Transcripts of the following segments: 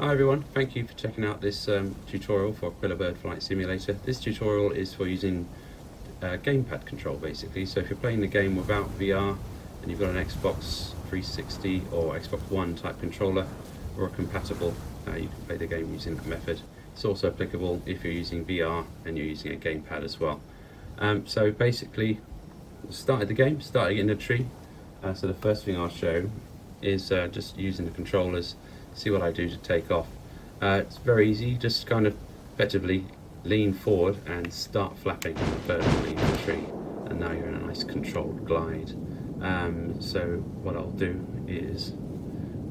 Hi everyone, thank you for checking out this tutorial for Aquila Bird Flight Simulator. This tutorial is for using Gamepad control basically. So if you're playing the game without VR and you've got an Xbox 360 or Xbox One type controller or a compatible, you can play the game using that method. It's also applicable if you're using VR and you're using a gamepad as well. So basically, starting in the tree. So the first thing I'll show is just using the controllers. See what I do to take off. It's very easy, just kind of effectively lean forward and start flapping vertically in the tree, and now you're in a nice controlled glide. So what I'll do is,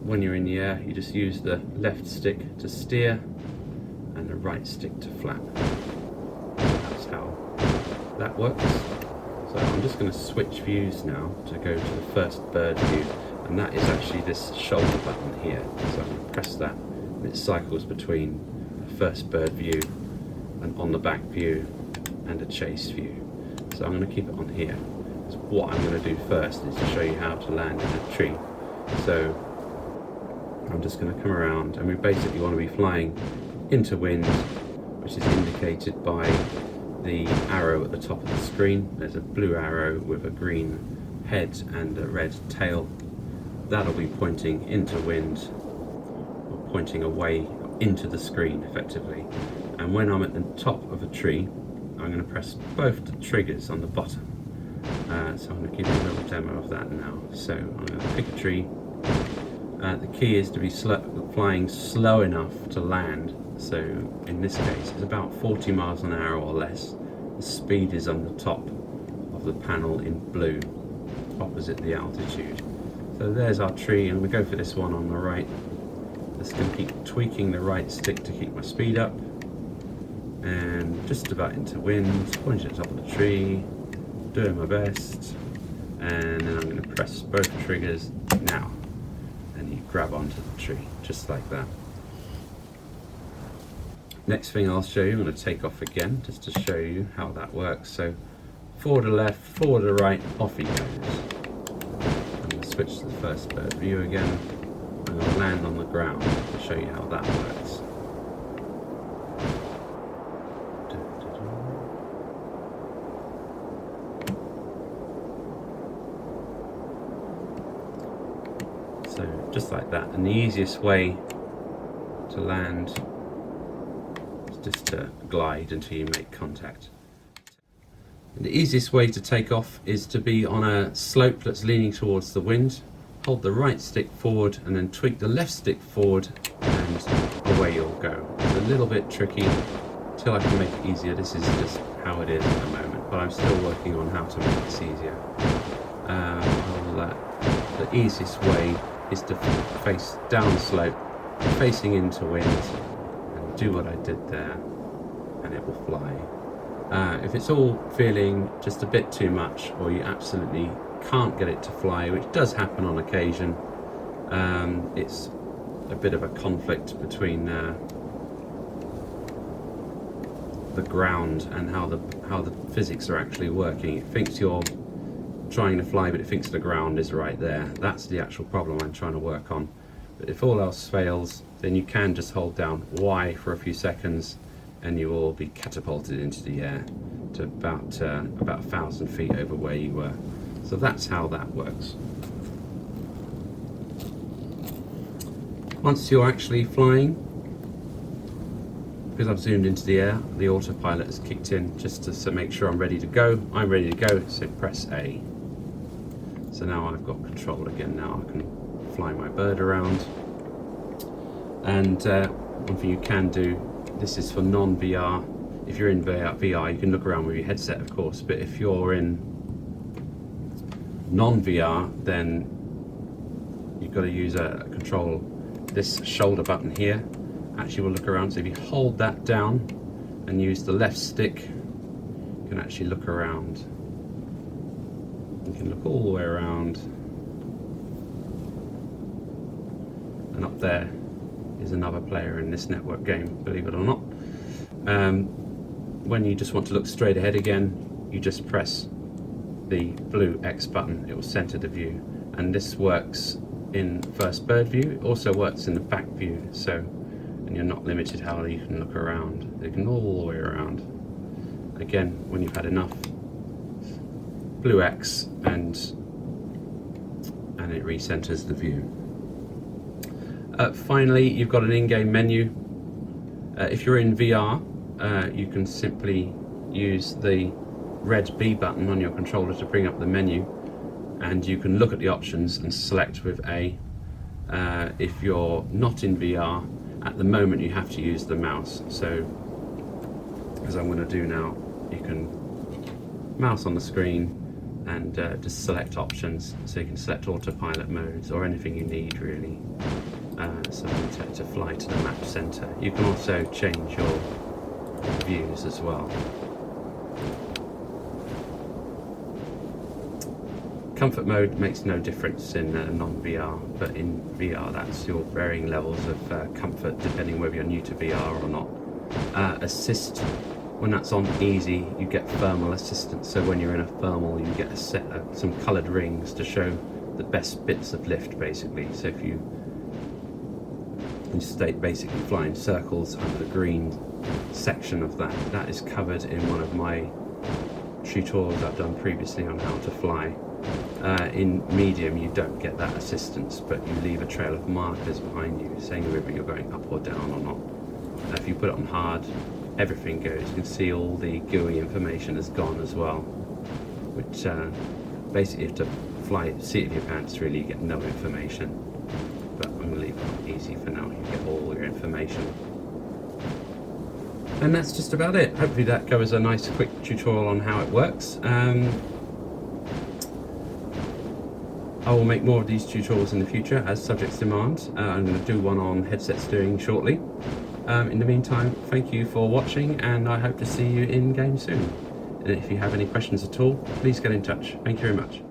when you're in the air, you just use the left stick to steer and the right stick to flap. That's how that works. So I'm just going to switch views now to go to the first bird view, and that is actually this shoulder button here. So I'm going to press that and it cycles between the first bird view and on the back view and a chase view. So I'm going to keep it on here. So what I'm going to do first is to show you how to land in a tree. So I'm just going to come around, and we basically want to be flying into wind, which is indicated by the arrow at the top of the screen. There's a blue arrow with a green head and a red tail. That'll be pointing into wind, or pointing away into the screen effectively. And when I'm at the top of a tree, I'm going to press both the triggers on the bottom. So I'm going to give you a little demo of that now. So I'm going to pick a tree. The key is to be flying slow enough to land. So in this case, it's about 40 miles an hour or less. The speed is on the top of the panel in blue, opposite the altitude. So there's our tree, and we go for this one on the right. Just going to keep tweaking the right stick to keep my speed up, and just about into wind, pointing at the top of the tree, doing my best, and then I'm going to press both triggers now, and you grab onto the tree, just like that. Next thing I'll show you, I'm going to take off again, just to show you how that works. So forward to left, forward to right, off he goes. Switch to the first bird view again, and I'll land on the ground to show you how that works. So just like that, and the easiest way to land is just to glide until you make contact. The easiest way to take off is to be on a slope that's leaning towards the wind. Hold the right stick forward and then tweak the left stick forward, and away you'll go. It's a little bit tricky until I can make it easier. This is just how it is at the moment, but I'm still working on how to make this easier. The easiest way is to face down slope, facing into wind, and do what I did there, and it will fly. If it's all feeling just a bit too much, or you absolutely can't get it to fly, which does happen on occasion, it's a bit of a conflict between the ground and how the physics are actually working. It thinks you're trying to fly, but it thinks the ground is right there. That's the actual problem I'm trying to work on. But if all else fails, then you can just hold down Y for a few seconds, and you will be catapulted into the air to about 1,000 feet over where you were. So that's how that works. Once you're actually flying, because I've zoomed into the air, the autopilot has kicked in just to make sure I'm ready to go. I'm ready to go, so press A. So now I've got control again. Now I can fly my bird around. And one thing you can do, this is for non-VR. If you're in VR, you can look around with your headset, of course, but if you're in non-VR, then you've got to use a control, this shoulder button here. Actually, we'll look around. So if you hold that down and use the left stick, you can actually look around. You can look all the way around. And up there is another player in this network game, believe it or not. When you just want to look straight ahead again, you just press the blue X button. It will center the view, and this works in first bird view. It also works in the back view. So and you're not limited how you can look around. You can all the way around. Again, when you've had enough, blue X, and it recenters the view. Finally, you've got an in-game menu. If you're in VR, you can simply use the red B button on your controller to bring up the menu, and you can look at the options and select with A. If you're not in VR, at the moment you have to use the mouse. So, as I'm going to do now, you can mouse on the screen and just select options, so you can select autopilot modes or anything you need really. So to fly to the map center. You can also change your views as well. Comfort mode makes no difference in non-VR, but in VR that's your varying levels of comfort depending whether you're new to VR or not. Assist, when that's on easy, you get thermal assistance, so when you're in a thermal you get a set of some coloured rings to show the best bits of lift basically. So if you stay basically flying circles under the green section of that is covered in one of my tutorials I've done previously on how to fly. In medium you don't get that assistance, but you leave a trail of markers behind you saying whether you're going up or down or not. If you put it on hard, everything goes. You can see all the GUI information is gone as well, which basically you have to fly seat of your pants really, you get no information. But I'm going to leave it on easy for now, you get all your information. And that's just about it. Hopefully that covers a nice quick tutorial on how it works. I will make more of these tutorials in the future as subjects demand. I'm going to do one on headset steering shortly. In the meantime, thank you for watching, and I hope to see you in game soon. And if you have any questions at all, please get in touch. Thank you very much.